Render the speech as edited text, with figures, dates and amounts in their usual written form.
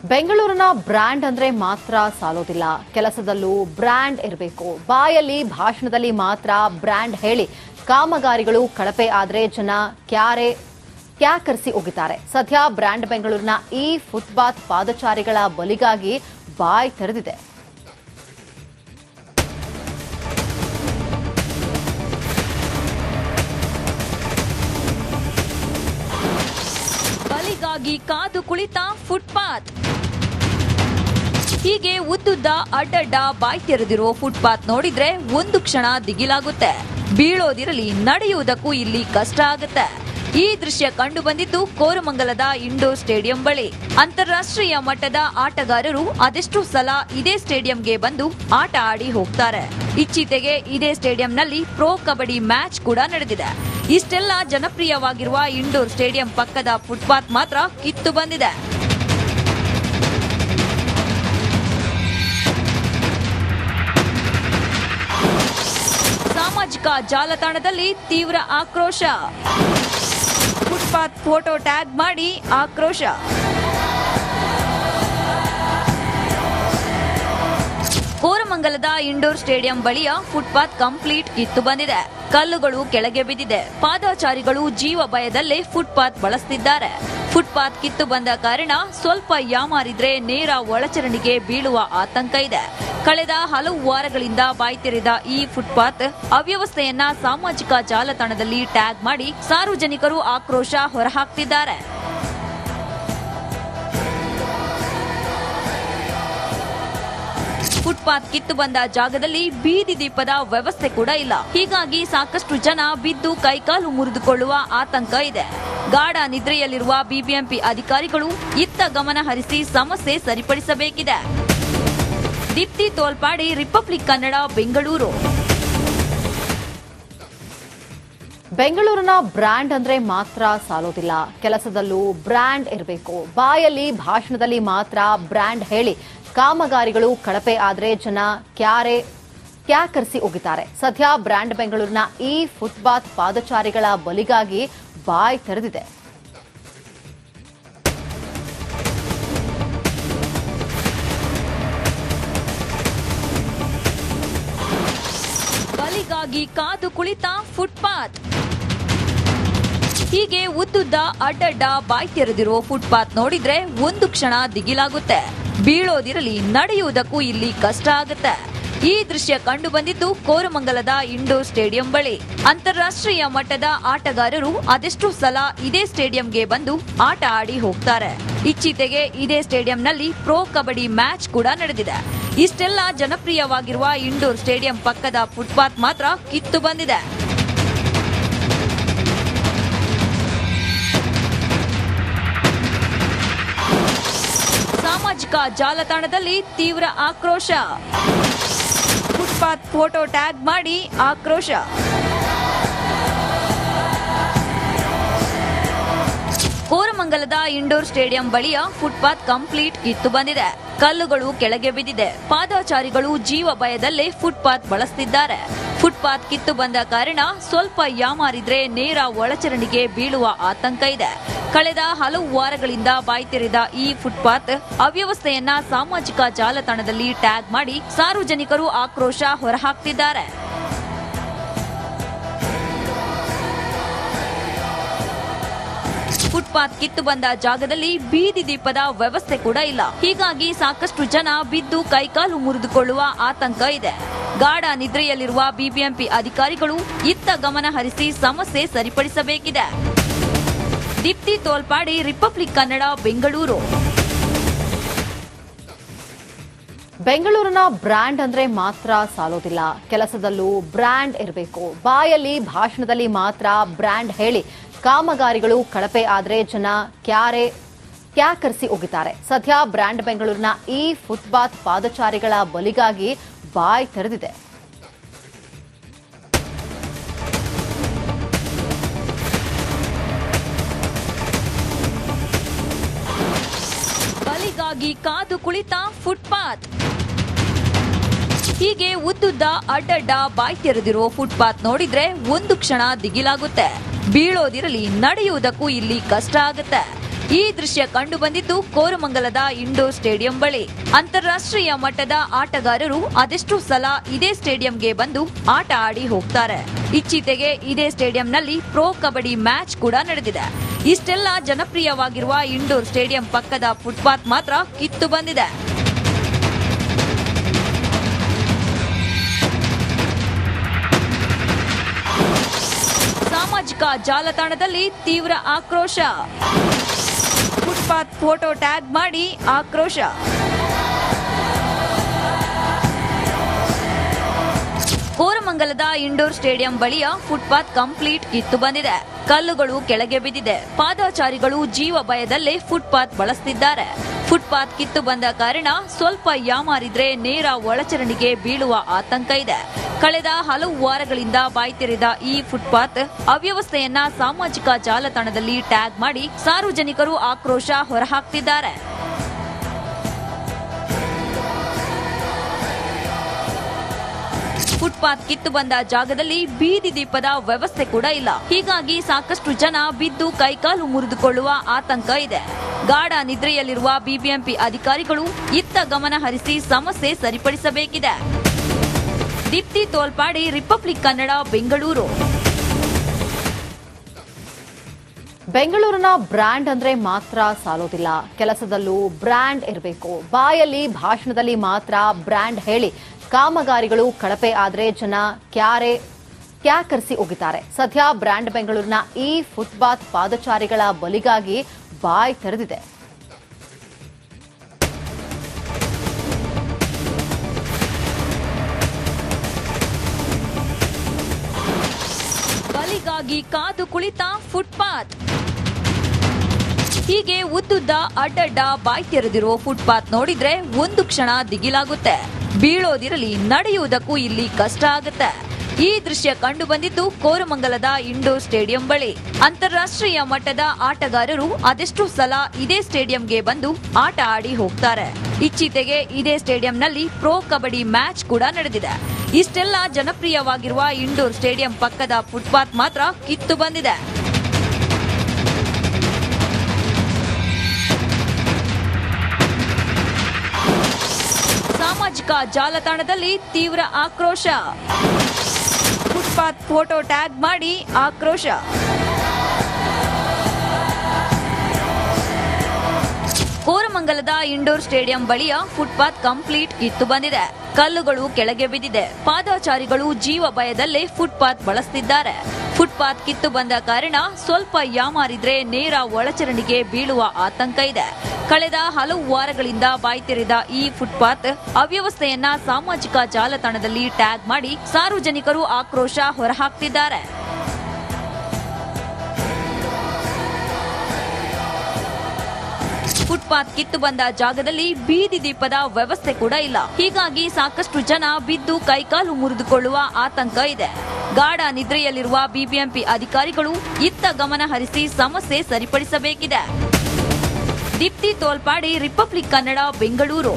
ಬೆಂಗಳೂರಿನ ಬ್ರ್ಯಾಂಡ್ ಅಂದ್ರೆ ಮಾತ್ರ ಸಾಲೋದಿಲ್ಲ, ಕೆಲಸದಲ್ಲೂ ಬ್ರ್ಯಾಂಡ್ ಇರಬೇಕು. ಬಾಯಲ್ಲಿ ಭಾಷಣದಲ್ಲಿ ಮಾತ್ರ ಬ್ರ್ಯಾಂಡ್ ಹೇಳಿ ಕಾಮಗಾರಿಗಳು ಕಳಪೆ ಆದ್ರೆ ಜನ ಕ್ಯಾಕರಿಸಿ ಉಗಿತಾರೆ. ಸದ್ಯ ಬ್ರ್ಯಾಂಡ್ ಬೆಂಗಳೂರಿನ ಈ ಫುಟ್ಪಾತ್ ಪಾದಚಾರಿಗಳ ಬಲಿಗಾಗಿ ಬಾಯ್ ತೆರೆದಿದೆ. ಬಲಿಗಾಗಿ ಕಾದು ಕುಳಿತ ಫುಟ್ಪಾತ್. ಹೀಗೆ ಉದ್ದುದ್ದ ಅಡ್ಡಡ್ಡ ಬಾಯ್ ತೆರೆದಿರೋ ಫುಟ್ಪಾತ್ ನೋಡಿದ್ರೆ ಒಂದು ಕ್ಷಣ ದಿಗಿಲಾಗುತ್ತೆ. ಬೀಳೋದಿರಲಿ, ನಡೆಯುವುದಕ್ಕೂ ಇಲ್ಲಿ ಕಷ್ಟ ಆಗುತ್ತೆ. ಈ ದೃಶ್ಯ ಕಂಡು ಬಂದಿದ್ದು ಕೋರಮಂಗಲದ ಇಂಡೋರ್ ಸ್ಟೇಡಿಯಂ ಬಳಿ. ಅಂತಾರಾಷ್ಟ್ರೀಯ ಮಟ್ಟದ ಆಟಗಾರರು ಅದೆಷ್ಟೋ ಸಲ ಇದೇ ಸ್ಟೇಡಿಯಂಗೆ ಬಂದು ಆಟ ಆಡಿ ಹೋಗ್ತಾರೆ. ಇತ್ತೀಚೆಗೆ ಇದೇ ಸ್ಟೇಡಿಯಂನಲ್ಲಿ ಪ್ರೊ ಕಬಡ್ಡಿ ಮ್ಯಾಚ್ ಕೂಡ ನಡೆದಿದೆ. ಇಷ್ಟೆಲ್ಲ ಜನಪ್ರಿಯವಾಗಿರುವ ಇಂಡೋರ್ ಸ್ಟೇಡಿಯಂ ಪಕ್ಕದ ಫುಟ್ಪಾತ್ ಮಾತ್ರ ಕಿತ್ತು ಬಂದಿದೆ. ಸಾಮಾಜಿಕ ಜಾಲತಾಣದಲ್ಲಿ ತೀವ್ರ ಆಕ್ರೋಶ. ಫುಟ್ಪಾತ್ ಫೋಟೋ ಟ್ಯಾಗ್ ಮಾಡಿ ಆಕ್ರೋಶ. ಕೋರಮಂಗಲದ ಇಂಡೋರ್ ಸ್ಟೇಡಿಯಂ ಬಳಿಯ ಫುಟ್ಪಾತ್ ಕಂಪ್ಲೀಟ್ ಕಿತ್ತು ಬಂದಿದೆ. ಕಲ್ಲುಗಳು ಕೆಳಗೆ ಬಿದ್ದಿದೆ. ಪಾದಚಾರಿಗಳು ಜೀವ ಭಯದಲ್ಲೇ ಫುಟ್ಪಾತ್ ಬಳಸುತ್ತಿದ್ದಾರೆ. ಫುಟ್ಪಾತ್ ಕಿತ್ತು ಬಂದ ಕಾರಣ ಸ್ವಲ್ಪ ಯಾಮಾರಿದ್ರೆ ನೇರ ಒಳಚರಂಡಿಗೆ ಬೀಳುವ ಆತಂಕ ಇದೆ. ಕಳೆದ ಹಲವು ವಾರಗಳಿಂದ ಬಾಯ್ ತೆರೆದ ಈ ಫುಟ್ಪಾತ್ ಅವ್ಯವಸ್ಥೆಯನ್ನ ಸಾಮಾಜಿಕ ಜಾಲತಾಣದಲ್ಲಿ ಟ್ಯಾಗ್ ಮಾಡಿ ಸಾರ್ವಜನಿಕರು ಆಕ್ರೋಶ ಹೊರಹಾಕ್ತಿದ್ದಾರೆ. ಫುಟ್ಪಾತ್ ಕಿತ್ತು ಬಂದ ಜಾಗದಲ್ಲಿ ಬೀದಿ ದೀಪದ ವ್ಯವಸ್ಥೆ ಕೂಡ ಇಲ್ಲ. ಹೀಗಾಗಿ ಸಾಕಷ್ಟು ಜನ ಬಿದ್ದು ಕೈಕಾಲು ಮುರಿದುಕೊಳ್ಳುವ ಆತಂಕ ಇದೆ. ಗಾಢ ನಿದ್ರೆಯಲ್ಲಿರುವ ಬಿಬಿಎಂಪಿ ಅಧಿಕಾರಿಗಳು ಇತ್ತ ಗಮನ ಹರಿಸಿ ಸಮಸ್ಯೆ ಸರಿಪಡಿಸಬೇಕಿದೆ. ದೀಪ್ತಿ ತೋಲ್ಪಾಡಿ, ರಿಪಬ್ಲಿಕ್ ಕನ್ನಡ, ಬೆಂಗಳೂರು. ಬೆಂಗಳೂರಿನ ಬ್ರ್ಯಾಂಡ್ ಅಂದ್ರೆ ಮಾತ್ರ ಸಾಲೋದಿಲ್ಲ, ಕೆಲಸದಲ್ಲೂ ಬ್ರ್ಯಾಂಡ್ ಇರಬೇಕು. ಬಾಯಲ್ಲಿ ಭಾಷಣದಲ್ಲಿ ಮಾತ್ರ ಬ್ರ್ಯಾಂಡ್ ಹೇಳಿ ಕಾಮಗಾರಿಗಳು ಕಳಪೆ ಆದ್ರೆ ಜನ ಕ್ಯಾಕರಿಸಿ ಉಗಿತಾರೆ. ಸದ್ಯ ಬ್ರ್ಯಾಂಡ್ ಬೆಂಗಳೂರಿನ ಈ ಫುಟ್ಪಾತ್ ಪಾದಚಾರಿಗಳ ಬಲಿಗಾಗಿ ಬಾಯ್ ತೆರೆದಿದೆ. ಬಲಿಗಾಗಿ ಕಾದು ಕುಳಿತ ಫುಟ್ಪಾತ್. ಹೀಗೆ ಉದ್ದುದ್ದ ಅಡ್ಡಡ್ಡ ಬಾಯ್ ತೆರೆದಿರೋ ಫುಟ್ಪಾತ್ ನೋಡಿದ್ರೆ ಒಂದು ಕ್ಷಣ ದಿಗಿಲಾಗುತ್ತೆ. ಬೀಳೋದಿರಲಿ, ನಡೆಯುವುದಕ್ಕೂ ಇಲ್ಲಿ ಕಷ್ಟ ಆಗುತ್ತೆ. ಈ ದೃಶ್ಯ ಕಂಡು ಬಂದಿದ್ದು ಕೋರಮಂಗಲದ ಇಂಡೋರ್ ಸ್ಟೇಡಿಯಂ ಬಳಿ. ಅಂತಾರಾಷ್ಟ್ರೀಯ ಮಟ್ಟದ ಆಟಗಾರರು ಅದೆಷ್ಟೋ ಸಲ ಇದೇ ಸ್ಟೇಡಿಯಂಗೆ ಬಂದು ಆಟ ಆಡಿ ಹೋಗ್ತಾರೆ. ಇತ್ತೀಚೆಗೆ ಇದೇ ಸ್ಟೇಡಿಯಂನಲ್ಲಿ ಪ್ರೊ ಕಬಡ್ಡಿ ಮ್ಯಾಚ್ ಕೂಡ ನಡೆದಿದೆ. ಇಷ್ಟೆಲ್ಲ ಜನಪ್ರಿಯವಾಗಿರುವ ಇಂಡೋರ್ ಸ್ಟೇಡಿಯಂ ಪಕ್ಕದ ಫುಟ್ಪಾತ್ ಮಾತ್ರ ಕಿತ್ತು ಬಂದಿದೆ. ಸಾಮಾಜಿಕ ಜಾಲತಾಣದಲ್ಲಿ ತೀವ್ರ ಆಕ್ರೋಶ. ಫುಟ್ಪಾತ್ ಫೋಟೋ ಟ್ಯಾಗ್ ಮಾಡಿ ಆಕ್ರೋಶ. ಕೋರಮಂಗಲದ ಇಂಡೋರ್ ಸ್ಟೇಡಿಯಂ ಬಳಿಯ ಫುಟ್ಪಾತ್ ಕಂಪ್ಲೀಟ್ ಕಿತ್ತು ಬಂದಿದೆ. ಕಲ್ಲುಗಳು ಕೆಳಗೆ ಬಿದ್ದಿದೆ. ಪಾದಚಾರಿಗಳು ಜೀವ ಭಯದಲ್ಲೇ ಫುಟ್ಪಾತ್ ಬಳಸುತ್ತಿದ್ದಾರೆ. ಫುಟ್ಪಾತ್ ಕಿತ್ತು ಬಂದ ಕಾರಣ ಸ್ವಲ್ಪ ಯಾಮಾರಿದ್ರೆ ನೇರ ಒಳಚರಂಡಿಗೆ ಬೀಳುವ ಆತಂಕ ಇದೆ. ಕಳೆದ ಹಲವು ವಾರಗಳಿಂದ ಬಾಯ್ ತೆರೆದ ಈ ಫುಟ್ಪಾತ್ ಅವ್ಯವಸ್ಥೆಯನ್ನ ಸಾಮಾಜಿಕ ಜಾಲತಾಣದಲ್ಲಿ ಟ್ಯಾಗ್ ಮಾಡಿ ಸಾರ್ವಜನಿಕರು ಆಕ್ರೋಶ ಹೊರಹಾಕ್ತಿದ್ದಾರೆ. ಫುಟ್ಪಾತ್ ಕಿತ್ತು ಬಂದ ಜಾಗದಲ್ಲಿ ಬೀದಿ ದೀಪದ ವ್ಯವಸ್ಥೆ ಕೂಡ ಇಲ್ಲ. ಹೀಗಾಗಿ ಸಾಕಷ್ಟು ಜನ ಬಿದ್ದು ಕೈಕಾಲು ಮುರಿದುಕೊಳ್ಳುವ ಆತಂಕ ಇದೆ. ಗಾಢ ನಿದ್ರೆಯಲ್ಲಿರುವ ಬಿಬಿಎಂಪಿ ಅಧಿಕಾರಿಗಳು ಇತ್ತ ಗಮನ ಹರಿಸಿ ಸಮಸ್ಯೆ ಸರಿಪಡಿಸಬೇಕಿದೆ. ದೀಪ್ತಿ ತೋಲ್ಪಾಡಿ, ರಿಪಬ್ಲಿಕ್ ಕನ್ನಡ, ಬೆಂಗಳೂರು. ಬೆಂಗಳೂರಿನ ಬ್ರ್ಯಾಂಡ್ ಅಂದ್ರೆ ಮಾತ್ರ ಸಾಲೋದಿಲ್ಲ, ಕೆಲಸದಲ್ಲೂ ಬ್ರ್ಯಾಂಡ್ ಇರಬೇಕು. ಬಾಯಲ್ಲಿ ಭಾಷಣದಲ್ಲಿ ಮಾತ್ರ ಬ್ರ್ಯಾಂಡ್ ಹೇಳಿ ಕಾಮಗಾರಿಗಳು ಕಳಪೆ ಆದ್ರೆ ಜನ ಕ್ಯಾಕರಿಸಿ ಉಗಿತಾರೆ. ಸದ್ಯ ಬ್ರ್ಯಾಂಡ್ ಬೆಂಗಳೂರಿನ ಈ ಫುಟ್ಪಾತ್ ಪಾದಚಾರಿಗಳ ಬಲಿಗಾಗಿ ಬಾಯ್ ತೆರೆದಿದೆ. ಬಲಿಗಾಗಿ ಕಾದು ಕುಳಿತ ಫುಟ್ಪಾತ್. ಹೀಗೆ ಉದ್ದುದ್ದ ಅಡ್ಡಡ್ಡ ಬಾಯ್ ತೆರೆದಿರೋ ಫುಟ್ಪಾತ್ ನೋಡಿದ್ರೆ ಒಂದು ಕ್ಷಣ ದಿಗಿಲಾಗುತ್ತೆ. ಬೀಳೋದಿರಲಿ, ನಡೆಯುವುದಕ್ಕೂ ಇಲ್ಲಿ ಕಷ್ಟ ಆಗುತ್ತೆ. ಈ ದೃಶ್ಯ ಕಂಡು ಬಂದಿದ್ದು ಕೋರಮಂಗಲದ ಇಂಡೋರ್ ಸ್ಟೇಡಿಯಂ ಬಳಿ. ಅಂತಾರಾಷ್ಟ್ರೀಯ ಮಟ್ಟದ ಆಟಗಾರರು ಅದೆಷ್ಟು ಸಲ ಇದೇ ಸ್ಟೇಡಿಯಂಗೆ ಬಂದು ಆಟ ಆಡಿ ಹೋಗ್ತಾರೆ. ಇತ್ತೀಚೆಗೆ ಇದೇ ಸ್ಟೇಡಿಯಂನಲ್ಲಿ ಪ್ರೊ ಕಬಡ್ಡಿ ಮ್ಯಾಚ್ ಕೂಡ ನಡೆದಿದೆ. ಇಷ್ಟೆಲ್ಲ ಜನಪ್ರಿಯವಾಗಿರುವ ಇಂಡೋರ್ ಸ್ಟೇಡಿಯಂ ಪಕ್ಕದ ಫುಟ್ಪಾತ್ ಮಾತ್ರ ಕಿತ್ತು ಬಂದಿದೆ. ಸಾಮಾಜಿಕ ಜಾಲತಾಣದಲ್ಲಿ ತೀವ್ರ ಆಕ್ರೋಶ. ಫುಟ್ಪಾತ್ ಫೋಟೋ ಟ್ಯಾಗ್ ಮಾಡಿ ಆಕ್ರೋಶ. ಕೋರಮಂಗಲದ ಇಂಡೋರ್ ಸ್ಟೇಡಿಯಂ ಬಳಿಯ ಫುಟ್ಪಾತ್ ಕಂಪ್ಲೀಟ್ ಕಿತ್ತು ಬಂದಿದೆ. ಕಲ್ಲುಗಳು ಕೆಳಗೆ ಬಿದ್ದಿದೆ. ಪಾದಚಾರಿಗಳು ಜೀವ ಭಯದಲ್ಲೇ ಫುಟ್ಪಾತ್ ಬಳಸುತ್ತಿದ್ದಾರೆ. ಫುಟ್ಪಾತ್ ಕಿತ್ತು ಬಂದ ಕಾರಣ ಸ್ವಲ್ಪ ಯಾಮಾರಿದ್ರೆ ನೇರ ಒಳಚರಂಡಿಗೆ ಬೀಳುವ ಆತಂಕ ಇದೆ. ಕಳೆದ ಹಲವು ವಾರಗಳಿಂದ ಬಾಯ್ತೆರೆದ ಈ ಫುಟ್ಪಾತ್ ಅವ್ಯವಸ್ಥೆಯನ್ನ ಸಾಮಾಜಿಕ ಜಾಲತಾಣದಲ್ಲಿ ಟ್ಯಾಗ್ ಮಾಡಿ ಸಾರ್ವಜನಿಕರು ಆಕ್ರೋಶ ಹೊರಹಾಕ್ತಿದ್ದಾರೆ. ಫುಟ್ಪಾತ್ ಕಿತ್ತು ಬಂದ ಜಾಗದಲ್ಲಿ ಬೀದಿ ದೀಪದ ವ್ಯವಸ್ಥೆ ಕೂಡ ಇಲ್ಲ. ಹೀಗಾಗಿ ಸಾಕಷ್ಟು ಜನ ಬಿದ್ದು ಕೈಕಾಲು ಮುರಿದುಕೊಳ್ಳುವ ಆತಂಕ ಇದೆ. ಗಾಢ ನಿದ್ರೆಯಲ್ಲಿರುವ ಬಿಬಿಎಂಪಿ ಅಧಿಕಾರಿಗಳು ಇತ್ತ ಗಮನ ಹರಿಸಿ ಸಮಸ್ಯೆ ಸರಿಪಡಿಸಬೇಕಿದೆ. ದೀಪ್ತಿ ತೋಲ್ಪಾಡಿ, ರಿಪಬ್ಲಿಕ್ ಕನ್ನಡ, ಬೆಂಗಳೂರು. ಬೆಂಗಳೂರಿನ ಬ್ರ್ಯಾಂಡ್ ಅಂದ್ರೆ ಮಾತ್ರ ಸಾಲೋದಿಲ್ಲ, ಕೆಲಸದಲ್ಲೂ ಬ್ರ್ಯಾಂಡ್ ಇರಬೇಕು. ಬಾಯಲ್ಲಿ ಭಾಷಣದಲ್ಲಿ ಮಾತ್ರ ಬ್ರ್ಯಾಂಡ್ ಹೇಳಿ ಕಾಮಗಾರಿಗಳು ಕಳಪೆ ಆದ್ರೆ ಜನ ಕ್ಯಾಕರಿಸಿ ಹೋಗಿದ್ದಾರೆ. ಸದ್ಯ ಬ್ರ್ಯಾಂಡ್ ಬೆಂಗಳೂರಿನ ಈ ಫುಟ್ಪಾತ್ ಪಾದಚಾರಿಗಳ ಬಲಿಗಾಗಿ ಬಾಯ್ ತೆರೆದಿದೆ. ಬಲಿಗಾಗಿ ಕಾದು ಕುಳಿತ ಫುಟ್ಪಾತ್. ಹೀಗೆ ಉದ್ದುದ್ದ ಅಡ್ಡಡ್ಡ ಬಾಯ್ ತೆರೆದಿರೋ ಫುಟ್ಪಾತ್ ನೋಡಿದ್ರೆ ಒಂದು ಕ್ಷಣ ದಿಗಿಲಾಗುತ್ತೆ. ಬೀಳೋದಿರಲಿ, ನಡೆಯುವುದಕ್ಕೂ ಇಲ್ಲಿ ಕಷ್ಟ ಆಗುತ್ತೆ. ಈ ದೃಶ್ಯ ಕಂಡು ಬಂದಿದ್ದು ಕೋರಮಂಗಲದ ಇಂಡೋರ್ ಸ್ಟೇಡಿಯಂ ಬಳಿ. ಅಂತಾರಾಷ್ಟ್ರೀಯ ಮಟ್ಟದ ಆಟಗಾರರು ಅದೆಷ್ಟು ಸಲ ಇದೇ ಸ್ಟೇಡಿಯಂಗೆ ಬಂದು ಆಟ ಆಡಿ ಹೋಗ್ತಾರೆ. ಇತ್ತೀಚೆಗೆ ಇದೇ ಸ್ಟೇಡಿಯಂನಲ್ಲಿ ಪ್ರೊ ಕಬಡ್ಡಿ ಮ್ಯಾಚ್ ಕೂಡ ನಡೆದಿದೆ. ಇಷ್ಟೆಲ್ಲ ಜನಪ್ರಿಯವಾಗಿರುವ ಇಂಡೋರ್ ಸ್ಟೇಡಿಯಂ ಪಕ್ಕದ ಫುಟ್ಪಾತ್ ಮಾತ್ರ ಕಿತ್ತು ಬಂದಿದೆ. ಸಾಮಾಜಿಕ ಜಾಲತಾಣದಲ್ಲಿ ತೀವ್ರ ಆಕ್ರೋಶ. ಫುಟ್ಪಾತ್ ಫೋಟೋ ಟ್ಯಾಗ್ ಮಾಡಿ ಆಕ್ರೋಶ. ಕೋರಮಂಗಲದ ಇಂಡೋರ್ ಸ್ಟೇಡಿಯಂ ಬಳಿಯ ಫುಟ್ಪಾತ್ ಕಂಪ್ಲೀಟ್ ಕಿತ್ತು ಬಂದಿದೆ. ಕಲ್ಲುಗಳು ಕೆಳಗೆ ಬಿದ್ದಿದೆ. ಪಾದಚಾರಿಗಳು ಜೀವ ಭಯದಲ್ಲೇ ಫುಟ್ಪಾತ್ ಬಳಸುತ್ತಿದ್ದಾರೆ. ಫುಟ್ಪಾತ್ ಕಿತ್ತು ಬಂದ ಕಾರಣ ಸ್ವಲ್ಪ ಯಾಮಾರಿದ್ರೆ ನೇರ ಒಳಚರಂಡಿಗೆ ಬೀಳುವ ಆತಂಕ ಇದೆ. ಕಳೆದ ಹಲವು ವಾರಗಳಿಂದ ಬಾಯ್ತೆರೆದ ಈ ಫುಟ್ಪಾತ್ ಅವ್ಯವಸ್ಥೆಯನ್ನ ಸಾಮಾಜಿಕ ಜಾಲತಾಣದಲ್ಲಿ ಟ್ಯಾಗ್ ಮಾಡಿ ಸಾರ್ವಜನಿಕರು ಆಕ್ರೋಶ ಹೊರಹಾಕ್ತಿದ್ದಾರೆ. ಫುಟ್ಪಾತ್ ಕಿತ್ತು ಬಂದ ಜಾಗದಲ್ಲಿ ಬೀದಿ ದೀಪದ ವ್ಯವಸ್ಥೆ ಕೂಡ ಇಲ್ಲ. ಹೀಗಾಗಿ ಸಾಕಷ್ಟು ಜನ ಬಿದ್ದು ಕೈಕಾಲು ಮುರಿದುಕೊಳ್ಳುವ ಆತಂಕ ಇದೆ. ಗಾಢ ನಿದ್ರೆಯಲ್ಲಿರುವ ಬಿಬಿಎಂಪಿ ಅಧಿಕಾರಿಗಳು ಇತ್ತ ಗಮನ ಹರಿಸಿ ಸಮಸ್ಯೆ ಸರಿಪಡಿಸಬೇಕಿದೆ. ದೀಪ್ತಿ ತೋಲ್ಪಾಡಿ, ರಿಪಬ್ಲಿಕ್ ಕನ್ನಡ, ಬೆಂಗಳೂರು.